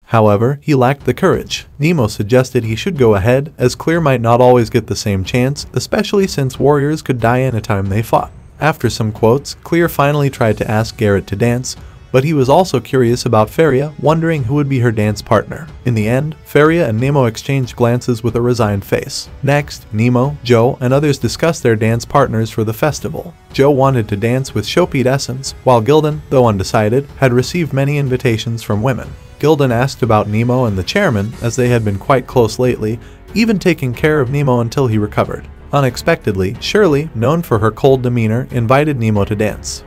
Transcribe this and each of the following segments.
However, he lacked the courage. Nemo suggested he should go ahead, as Clear might not always get the same chance, especially since warriors could die anytime they fought. After some quotes, Clear finally tried to ask Garrett to dance, but he was also curious about Feria, wondering who would be her dance partner. In the end, Feria and Nemo exchanged glances with a resigned face. Next, Nemo, Joe, and others discussed their dance partners for the festival. Joe wanted to dance with Shopeed Essence, while Gildan, though undecided, had received many invitations from women. Gildan asked about Nemo and the chairman, as they had been quite close lately, even taking care of Nemo until he recovered. Unexpectedly, Shirley, known for her cold demeanor, invited Nemo to dance.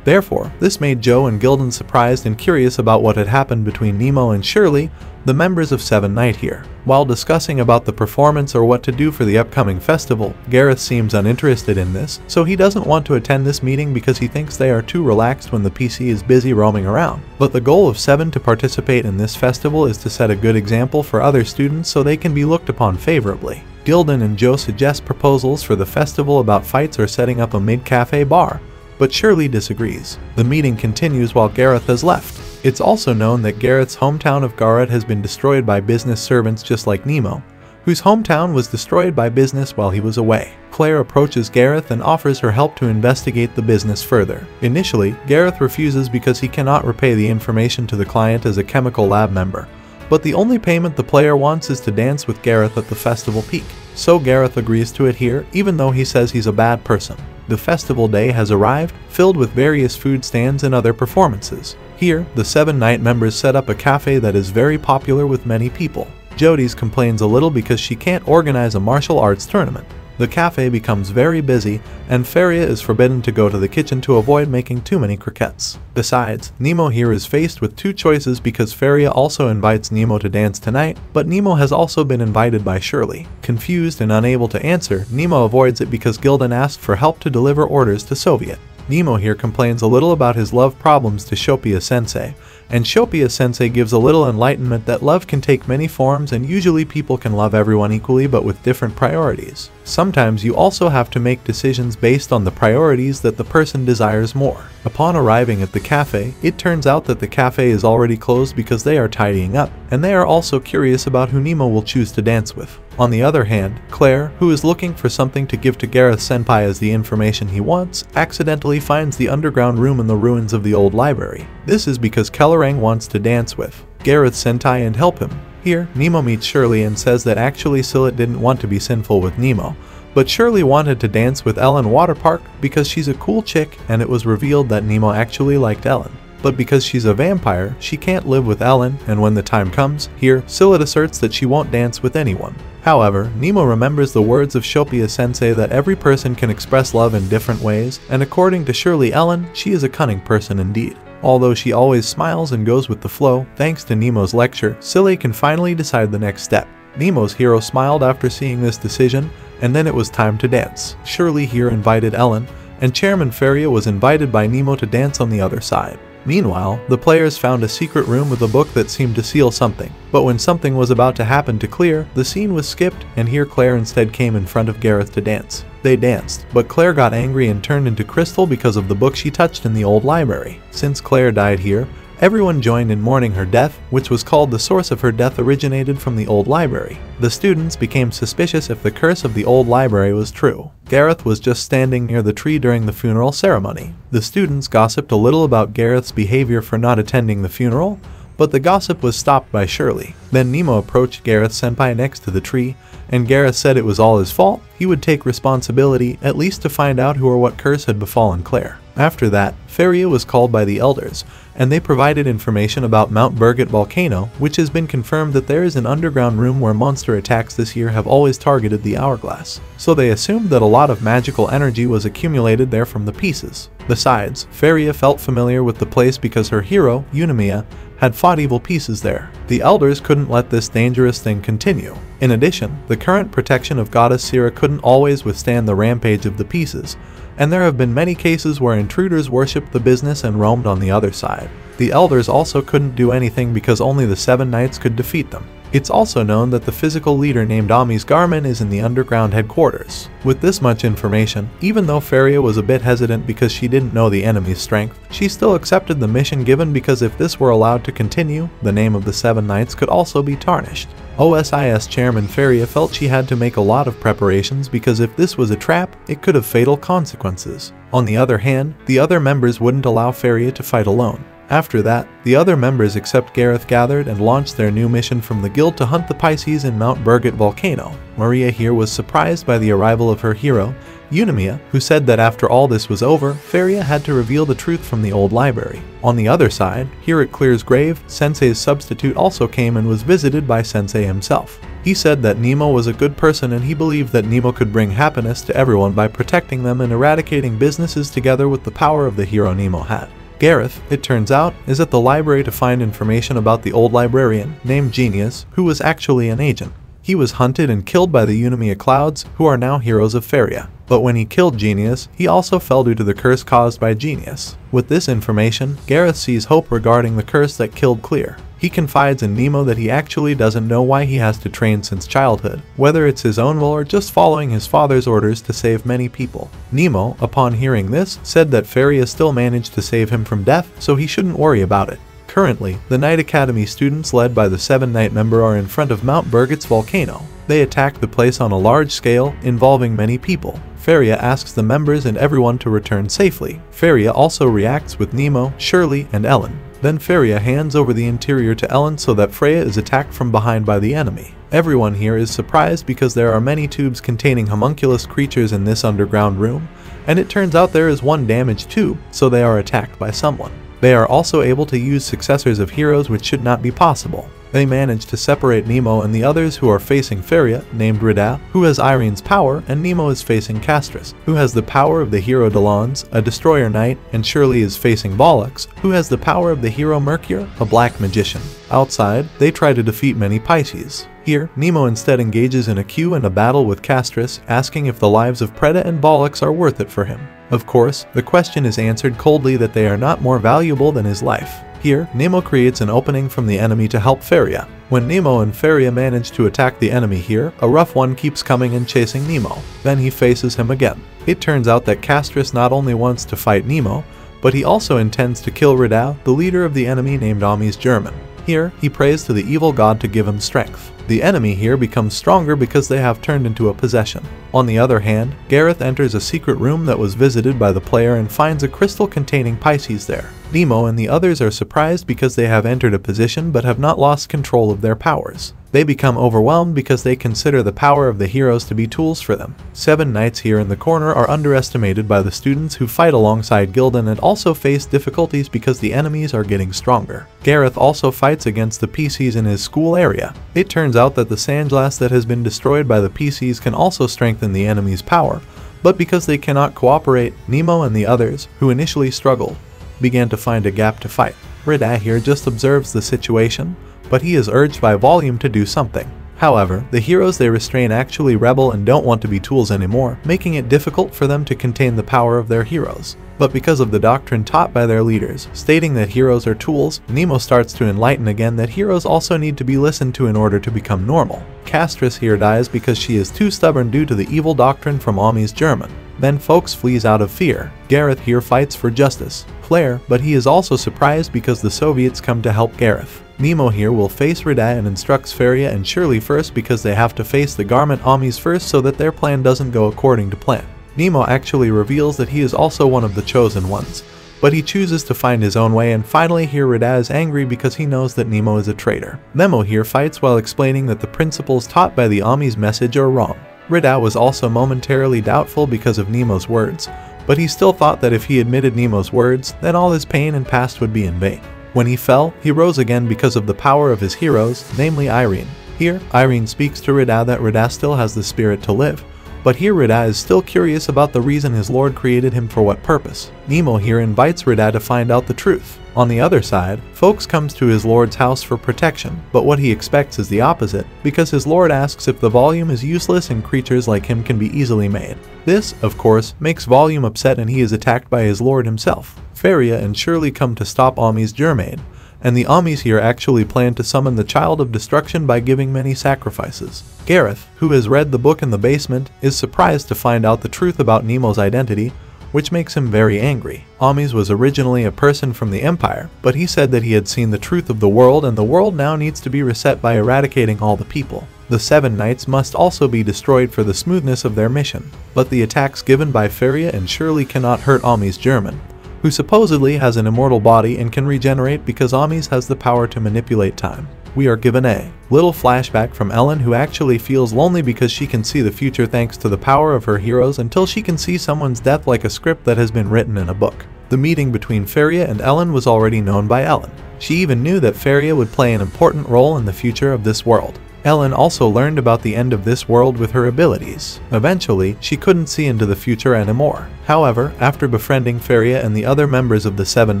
Therefore, this made Joe and Gildan surprised and curious about what had happened between Nemo and Shirley, the members of Seven Night here. While discussing about the performance or what to do for the upcoming festival, Gareth seems uninterested in this, so he doesn't want to attend this meeting because he thinks they are too relaxed when the PC is busy roaming around. But the goal of Seven to participate in this festival is to set a good example for other students so they can be looked upon favorably. Gildan and Joe suggest proposals for the festival about fights or setting up a mid-cafe bar, but Shirley disagrees. The meeting continues while Gareth has left. It's also known that Gareth's hometown of Garrett has been destroyed by business servants just like Nemo, whose hometown was destroyed by business while he was away. Claire approaches Gareth and offers her help to investigate the business further. Initially, Gareth refuses because he cannot repay the information to the client as a chemical lab member, but the only payment the player wants is to dance with Gareth at the festival peak. So Gareth agrees to it here, even though he says he's a bad person. The festival day has arrived, filled with various food stands and other performances. Here, the Seven Night members set up a cafe that is very popular with many people. Jodie's complains a little because she can't organize a martial arts tournament. The cafe becomes very busy, and Feria is forbidden to go to the kitchen to avoid making too many croquettes. Besides, Nemo here is faced with two choices because Feria also invites Nemo to dance tonight, but Nemo has also been invited by Shirley. Confused and unable to answer, Nemo avoids it because Gildan asked for help to deliver orders to Soviet. Nemo here complains a little about his love problems to Shopia Sensei, and Shopia Sensei gives a little enlightenment that love can take many forms and usually people can love everyone equally but with different priorities. Sometimes you also have to make decisions based on the priorities that the person desires more. Upon arriving at the cafe, it turns out that the cafe is already closed because they are tidying up, and they are also curious about who Nemo will choose to dance with. On the other hand, Claire, who is looking for something to give to Gareth Senpai as the information he wants, accidentally finds the underground room in the ruins of the old library. This is because Kellerang wants to dance with Gareth Sentai and help him. Here, Nemo meets Shirley and says that actually Sillet didn't want to be sinful with Nemo, but Shirley wanted to dance with Ellen Waterpark because she's a cool chick, and it was revealed that Nemo actually liked Ellen. But because she's a vampire, she can't live with Ellen, and when the time comes, here, Sillet asserts that she won't dance with anyone. However, Nemo remembers the words of Shopia Sensei that every person can express love in different ways, and according to Shirley Ellen, she is a cunning person indeed. Although she always smiles and goes with the flow, thanks to Nemo's lecture, Sillet can finally decide the next step. Nemo's hero smiled after seeing this decision, and then it was time to dance. Shirley here invited Ellen, and Chairman Feria was invited by Nemo to dance on the other side. Meanwhile, the players found a secret room with a book that seemed to seal something, but when something was about to happen to Claire, the scene was skipped, and here Claire instead came in front of Gareth to dance. They danced, but Claire got angry and turned into crystal because of the book she touched in the old library. Since Claire died here, everyone joined in mourning her death, which was called the source of her death originated from the old library. The students became suspicious if the curse of the old library was true. Gareth was just standing near the tree during the funeral ceremony. The students gossiped a little about Gareth's behavior for not attending the funeral, but the gossip was stopped by Shirley. Then Nemo approached Gareth Senpai next to the tree, and Gareth said it was all his fault. He would take responsibility, at least to find out who or what curse had befallen Claire. After that, Feria was called by the elders, and they provided information about Mount Birgit volcano, which has been confirmed that there is an underground room where monster attacks this year have always targeted the hourglass. So they assumed that a lot of magical energy was accumulated there from the pieces. Besides, Feria felt familiar with the place because her hero, Eunomia, had fought evil pieces there. The elders couldn't let this dangerous thing continue. In addition, the current protection of Goddess Sira couldn't always withstand the rampage of the pieces, and there have been many cases where intruders worshipped the business and roamed on the other side. The elders also couldn't do anything because only the Seven Knights could defeat them. It's also known that the physical leader named Ami's Garmin is in the underground headquarters. With this much information, even though Feria was a bit hesitant because she didn't know the enemy's strength, she still accepted the mission given because if this were allowed to continue, the name of the Seven Knights could also be tarnished. OSIS Chairman Feria felt she had to make a lot of preparations because if this was a trap, it could have fatal consequences. On the other hand, the other members wouldn't allow Feria to fight alone. After that, the other members except Gareth gathered and launched their new mission from the guild to hunt the Pisces in Mount Birgit volcano. Maria here was surprised by the arrival of her hero, Eunomia, who said that after all this was over, Feria had to reveal the truth from the old library. On the other side, here at Clear's grave, Sensei's substitute also came and was visited by Sensei himself. He said that Nemo was a good person and he believed that Nemo could bring happiness to everyone by protecting them and eradicating businesses together with the power of the hero Nemo had. Gareth, it turns out, is at the library to find information about the old librarian, named Genius, who was actually an agent. He was hunted and killed by the Eunomia Clouds, who are now heroes of Feria. But when he killed Genius, he also fell due to the curse caused by Genius. With this information, Gareth sees hope regarding the curse that killed Clear. He confides in Nemo that he actually doesn't know why he has to train since childhood, whether it's his own will or just following his father's orders to save many people. Nemo, upon hearing this, said that Feria still managed to save him from death, so he shouldn't worry about it. Currently, the Knight Academy students led by the 7 Knight member are in front of Mount Birgit's volcano. They attack the place on a large scale, involving many people. Feria asks the members and everyone to return safely. Feria also reacts with Nemo, Shirley, and Ellen. Then Feria hands over the interior to Ellen so that Freya is attacked from behind by the enemy. Everyone here is surprised because there are many tubes containing homunculus creatures in this underground room, and it turns out there is one damaged tube, so they are attacked by someone. They are also able to use successors of heroes which should not be possible. They manage to separate Nemo and the others who are facing Feria, named Rida, who has Irene's power, and Nemo is facing Castris, who has the power of the hero Delons, a destroyer knight, and Shirley is facing Bollux, who has the power of the hero Mercure, a black magician. Outside, they try to defeat many Pisces. Here, Nemo instead engages in a queue and a battle with Castris, asking if the lives of Preda and Bollux are worth it for him. Of course, the question is answered coldly that they are not more valuable than his life. Here, Nemo creates an opening from the enemy to help Feria. When Nemo and Feria manage to attack the enemy here, a rough one keeps coming and chasing Nemo. Then he faces him again. It turns out that Castris not only wants to fight Nemo, but he also intends to kill Rida, the leader of the enemy named Ami's German. Here, he prays to the evil god to give him strength. The enemy here becomes stronger because they have turned into a possession. On the other hand, Gareth enters a secret room that was visited by the player and finds a crystal containing Pisces there. Nemo and the others are surprised because they have entered a position but have not lost control of their powers. They become overwhelmed because they consider the power of the heroes to be tools for them. 7 knights here in the corner are underestimated by the students who fight alongside Gildan and also face difficulties because the enemies are getting stronger. Gareth also fights against the PCs in his school area. It turns out that the sandglass that has been destroyed by the PCs can also strengthen the enemy's power, but because they cannot cooperate, Nemo and the others, who initially struggled, began to find a gap to fight. Rida here just observes the situation, but he is urged by Volume to do something. However, the heroes they restrain actually rebel and don't want to be tools anymore, making it difficult for them to contain the power of their heroes. But because of the doctrine taught by their leaders, stating that heroes are tools, Nemo starts to enlighten again that heroes also need to be listened to in order to become normal. Castris here dies because she is too stubborn due to the evil doctrine from Ami's German. Then Folks flees out of fear. Gareth here fights for justice. Claire, but he is also surprised because the Soviets come to help Gareth. Nemo here will face Rida and instructs Feria and Shirley first because they have to face the garment Amis first so that their plan doesn't go according to plan. Nemo actually reveals that he is also one of the chosen ones, but he chooses to find his own way, and finally here Rida is angry because he knows that Nemo is a traitor. Nemo here fights while explaining that the principles taught by the Amis message are wrong. Rida was also momentarily doubtful because of Nemo's words, but he still thought that if he admitted Nemo's words, then all his pain and past would be in vain. When he fell, he rose again because of the power of his heroes, namely Irene. Here, Irene speaks to Rida that Rida still has the spirit to live, but here Rida is still curious about the reason his lord created him for what purpose. Nemo here invites Rida to find out the truth. On the other side, Folks comes to his lord's house for protection, but what he expects is the opposite, because his lord asks if the Volume is useless and creatures like him can be easily made. This, of course, makes Volume upset and he is attacked by his lord himself. Feria and Shirley come to stop Ami's Germain. and the Amis here actually plan to summon the Child of Destruction by giving many sacrifices. Gareth, who has read the book in the basement, is surprised to find out the truth about Nemo's identity, which makes him very angry. Amis was originally a person from the Empire, but he said that he had seen the truth of the world and the world now needs to be reset by eradicating all the people. The 7 Knights must also be destroyed for the smoothness of their mission. But the attacks given by Feria and Shirley cannot hurt Amis German, who supposedly has an immortal body and can regenerate because Amis has the power to manipulate time. We are given a little flashback from Ellen, who actually feels lonely because she can see the future thanks to the power of her heroes until she can see someone's death like a script that has been written in a book. The meeting between Feria and Ellen was already known by Ellen. She even knew that Feria would play an important role in the future of this world. Ellen also learned about the end of this world with her abilities. Eventually, she couldn't see into the future anymore. However, after befriending Feria and the other members of the 7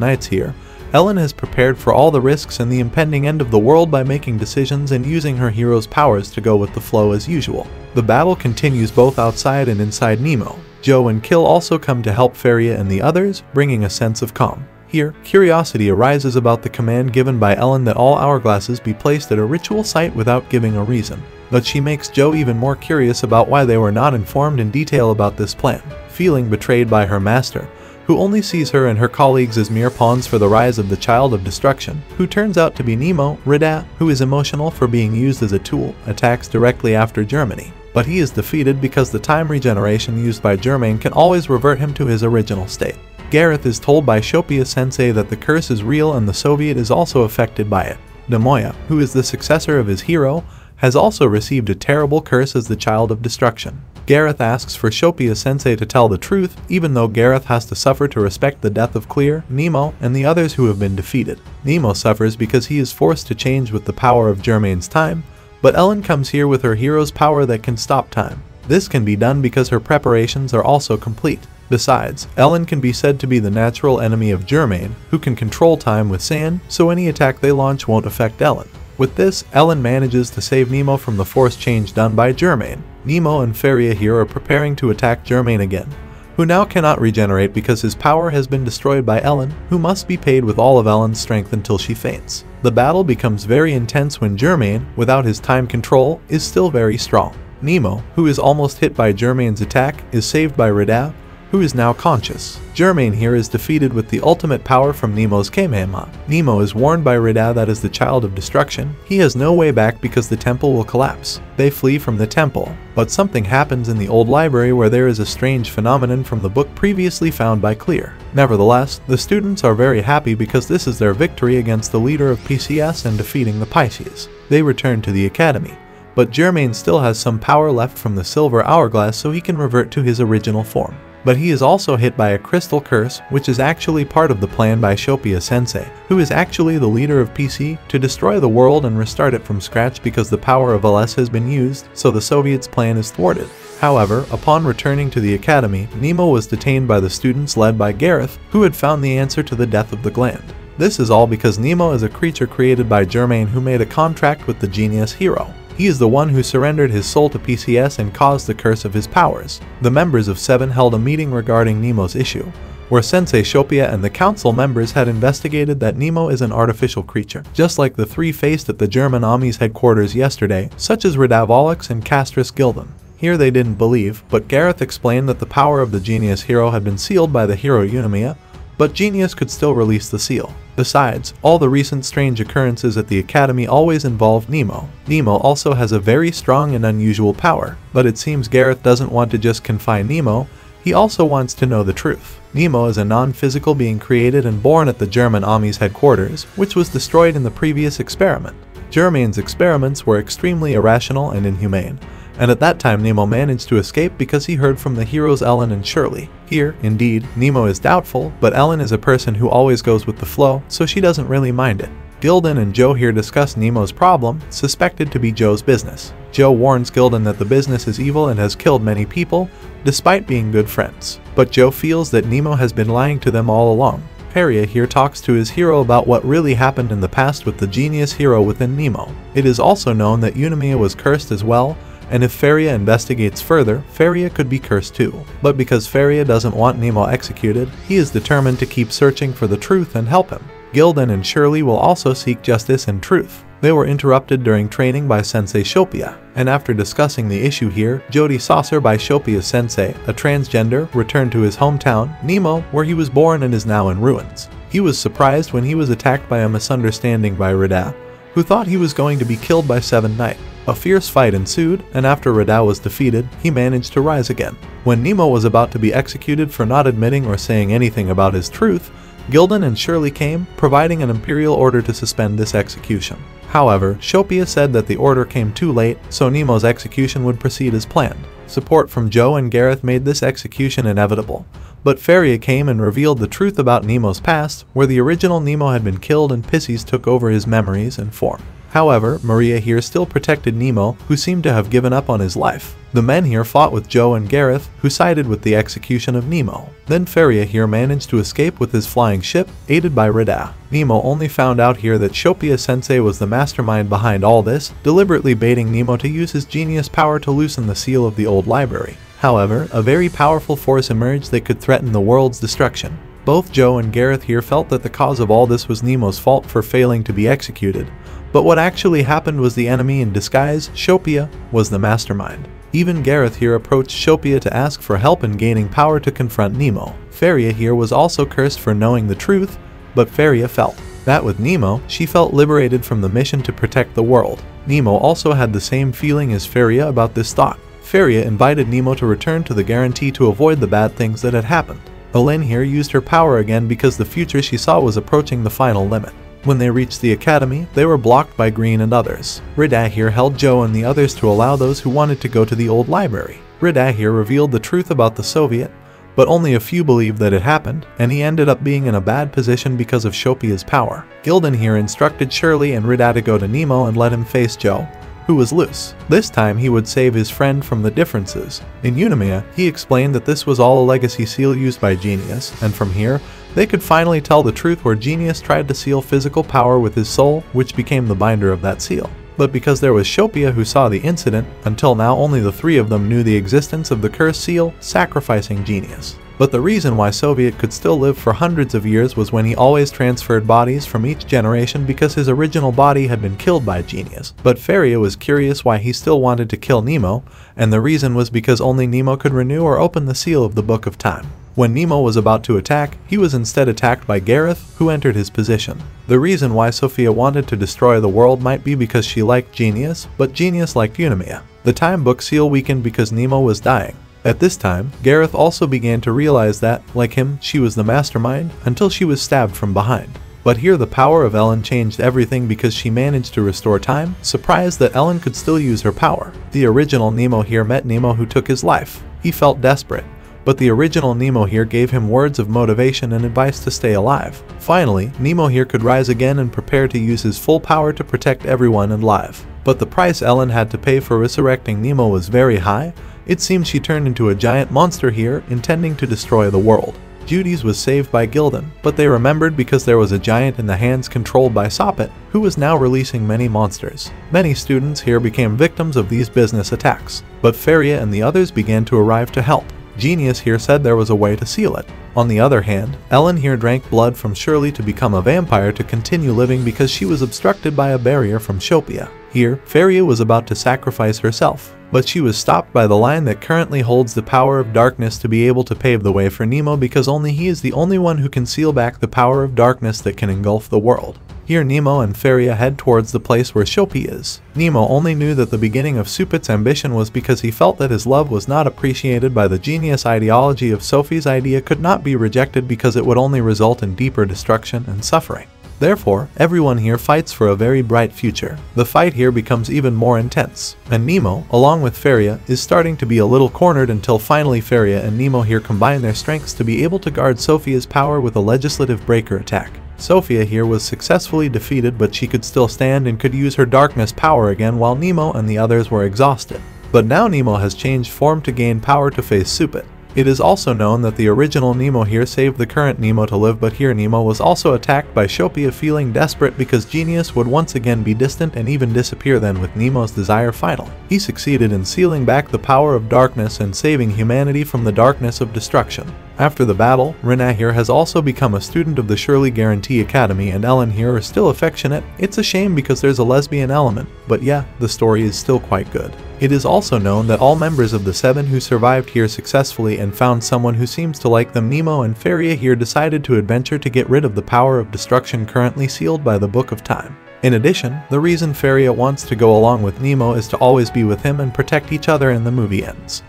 Knights here, Ellen has prepared for all the risks and the impending end of the world by making decisions and using her hero's powers to go with the flow as usual. The battle continues both outside and inside Nemo. Joe and Kill also come to help Feria and the others, bringing a sense of calm. Here, curiosity arises about the command given by Ellen that all hourglasses be placed at a ritual site without giving a reason. But she makes Joe even more curious about why they were not informed in detail about this plan. Feeling betrayed by her master, who only sees her and her colleagues as mere pawns for the rise of the Child of Destruction, who turns out to be Nemo, Rida, who is emotional for being used as a tool, attacks directly after Germany. But he is defeated because the time regeneration used by Germain can always revert him to his original state. Gareth is told by Shopia Sensei that the curse is real and the Soviet is also affected by it. Nemoya, who is the successor of his hero, has also received a terrible curse as the Child of Destruction. Gareth asks for Shopia Sensei to tell the truth, even though Gareth has to suffer to respect the death of Clear, Nemo, and the others who have been defeated. Nemo suffers because he is forced to change with the power of Germain's time, but Ellen comes here with her hero's power that can stop time. This can be done because her preparations are also complete. Besides, Ellen can be said to be the natural enemy of Germain, who can control time with sand, so any attack they launch won't affect Ellen. With this, Ellen manages to save Nemo from the force change done by Germain. Nemo and Feria here are preparing to attack Germain again, who now cannot regenerate because his power has been destroyed by Ellen, who must be paid with all of Ellen's strength until she faints. The battle becomes very intense when Germain, without his time control, is still very strong. Nemo, who is almost hit by Germain's attack, is saved by Rida, who is now conscious. Germain here is defeated with the ultimate power from Nemo's Kamehameha. Nemo is warned by Rida that as the Child of Destruction, he has no way back because the temple will collapse. They flee from the temple, but something happens in the old library where there is a strange phenomenon from the book previously found by Clear. Nevertheless, the students are very happy because this is their victory against the leader of PCS and defeating the Pisces. They return to the academy, but Germain still has some power left from the silver hourglass so he can revert to his original form. But he is also hit by a crystal curse, which is actually part of the plan by Shopia Sensei, who is actually the leader of PC, to destroy the world and restart it from scratch because the power of LS has been used, so the Soviets' plan is thwarted. However, upon returning to the academy, Nemo was detained by the students led by Gareth, who had found the answer to the death of the gland. This is all because Nemo is a creature created by Germain who made a contract with the genius hero. He is the one who surrendered his soul to PCS and caused the curse of his powers. The members of 7 held a meeting regarding Nemo's issue, where Sensei Shopia and the council members had investigated that Nemo is an artificial creature, just like the 3 faced at the German Army's headquarters yesterday, such as Radavolox and Castris Gildan. Here they didn't believe, but Gareth explained that the power of the genius hero had been sealed by the hero Eunomia, but Genius could still release the seal. Besides, all the recent strange occurrences at the academy always involved Nemo. Nemo also has a very strong and unusual power, but it seems Gareth doesn't want to just confine Nemo, he also wants to know the truth. Nemo is a non-physical being created and born at the German Army's headquarters, which was destroyed in the previous experiment. Germain's experiments were extremely irrational and inhumane, and at that time Nemo managed to escape because he heard from the heroes Ellen and Shirley. Here, indeed, Nemo is doubtful, but Ellen is a person who always goes with the flow, so she doesn't really mind it. Gildan and Joe here discuss Nemo's problem, suspected to be Joe's business. Joe warns Gildan that the business is evil and has killed many people, despite being good friends. But Joe feels that Nemo has been lying to them all along. Feria here talks to his hero about what really happened in the past with the genius hero within Nemo. It is also known that Eunomia was cursed as well, and if Feria investigates further, Feria could be cursed too. But because Feria doesn't want Nemo executed, he is determined to keep searching for the truth and help him. Gildan and Shirley will also seek justice and truth. They were interrupted during training by Sensei Shopia, and after discussing the issue here, Jody Saucer by Shopia's sensei, a transgender, returned to his hometown, Nemo, where he was born and is now in ruins. He was surprised when he was attacked by a misunderstanding by Rida, who thought he was going to be killed by Seven Knight. A fierce fight ensued, and after Rida was defeated, he managed to rise again. When Nemo was about to be executed for not admitting or saying anything about his truth, Gildan and Shirley came, providing an imperial order to suspend this execution. However, Shopia said that the order came too late, so Nemo's execution would proceed as planned. Support from Joe and Gareth made this execution inevitable, but Feria came and revealed the truth about Nemo's past, where the original Nemo had been killed and Pisces took over his memories and form. However, Maria here still protected Nemo, who seemed to have given up on his life. The men here fought with Joe and Gareth, who sided with the execution of Nemo. Then Feria here managed to escape with his flying ship, aided by Rida. Nemo only found out here that Shopia Sensei was the mastermind behind all this, deliberately baiting Nemo to use his genius power to loosen the seal of the old library. However, a very powerful force emerged that could threaten the world's destruction. Both Joe and Gareth here felt that the cause of all this was Nemo's fault for failing to be executed, but what actually happened was the enemy in disguise, Shopia, was the mastermind. Even Gareth here approached Shopia to ask for help in gaining power to confront Nemo. Feria here was also cursed for knowing the truth, but Feria felt that with Nemo, she felt liberated from the mission to protect the world. Nemo also had the same feeling as Feria about this thought. Feria invited Nemo to return to the guarantee to avoid the bad things that had happened. Elaine here used her power again because the future she saw was approaching the final limit. When they reached the academy, they were blocked by Green and others. Rida here held Joe and the others to allow those who wanted to go to the old library. Rida here revealed the truth about the Soviet, but only a few believed that it happened, and he ended up being in a bad position because of Shopia's power. Gildan here instructed Shirley and Rida to go to Nemo and let him face Joe, who was loose. This time he would save his friend from the differences. In Unimea, he explained that this was all a legacy seal used by Genius, and from here, they could finally tell the truth where Genius tried to seal physical power with his soul, which became the binder of that seal. But because there was Shopia who saw the incident, until now only the three of them knew the existence of the cursed seal, sacrificing Genius. But the reason why Soviet could still live for hundreds of years was when he always transferred bodies from each generation because his original body had been killed by Genius. But Feria was curious why he still wanted to kill Nemo, and the reason was because only Nemo could renew or open the seal of the Book of Time. When Nemo was about to attack, he was instead attacked by Gareth, who entered his position. The reason why Sophia wanted to destroy the world might be because she liked Genius, but Genius liked Unimea. The Time Book seal weakened because Nemo was dying. At this time, Gareth also began to realize that, like him, she was the mastermind, until she was stabbed from behind. But here the power of Ellen changed everything because she managed to restore time, surprised that Ellen could still use her power. The original Nemo here met Nemo who took his life. He felt desperate, but the original Nemo here gave him words of motivation and advice to stay alive. Finally, Nemo here could rise again and prepare to use his full power to protect everyone alive. But the price Ellen had to pay for resurrecting Nemo was very high. It seems she turned into a giant monster here, intending to destroy the world. Judy's was saved by Gildan, but they remembered because there was a giant in the hands controlled by Soppet, who was now releasing many monsters. Many students here became victims of these business attacks, but Feria and the others began to arrive to help. Genius here said there was a way to seal it. On the other hand, Ellen here drank blood from Shirley to become a vampire to continue living because she was obstructed by a barrier from Shopia. Here, Feria was about to sacrifice herself, but she was stopped by the line that currently holds the power of darkness to be able to pave the way for Nemo because only he is the only one who can seal back the power of darkness that can engulf the world. Here Nemo and Feria head towards the place where Shopi is. Nemo only knew that the beginning of Supet's ambition was because he felt that his love was not appreciated by the genius ideology of Sophie's idea could not be rejected because it would only result in deeper destruction and suffering. Therefore, everyone here fights for a very bright future. The fight here becomes even more intense, and Nemo, along with Feria, is starting to be a little cornered until finally Feria and Nemo here combine their strengths to be able to guard Sophia's power with a legislative breaker attack. Sophia here was successfully defeated, but she could still stand and could use her darkness power again while Nemo and the others were exhausted. But now Nemo has changed form to gain power to face Supet. It is also known that the original Nemo here saved the current Nemo to live, but here Nemo was also attacked by Shopia, feeling desperate because Genius would once again be distant and even disappear then with Nemo's desire final. He succeeded in sealing back the power of darkness and saving humanity from the darkness of destruction. After the battle, Rena here has also become a student of the Shirley Guarantee Academy, and Ellen here are still affectionate. It's a shame because there's a lesbian element, but yeah, the story is still quite good. It is also known that all members of the 7 who survived here successfully and found someone who seems to like them, Nemo and Feria here decided to adventure to get rid of the power of destruction currently sealed by the Book of Time. In addition, the reason Feria wants to go along with Nemo is to always be with him and protect each other, and the movie ends.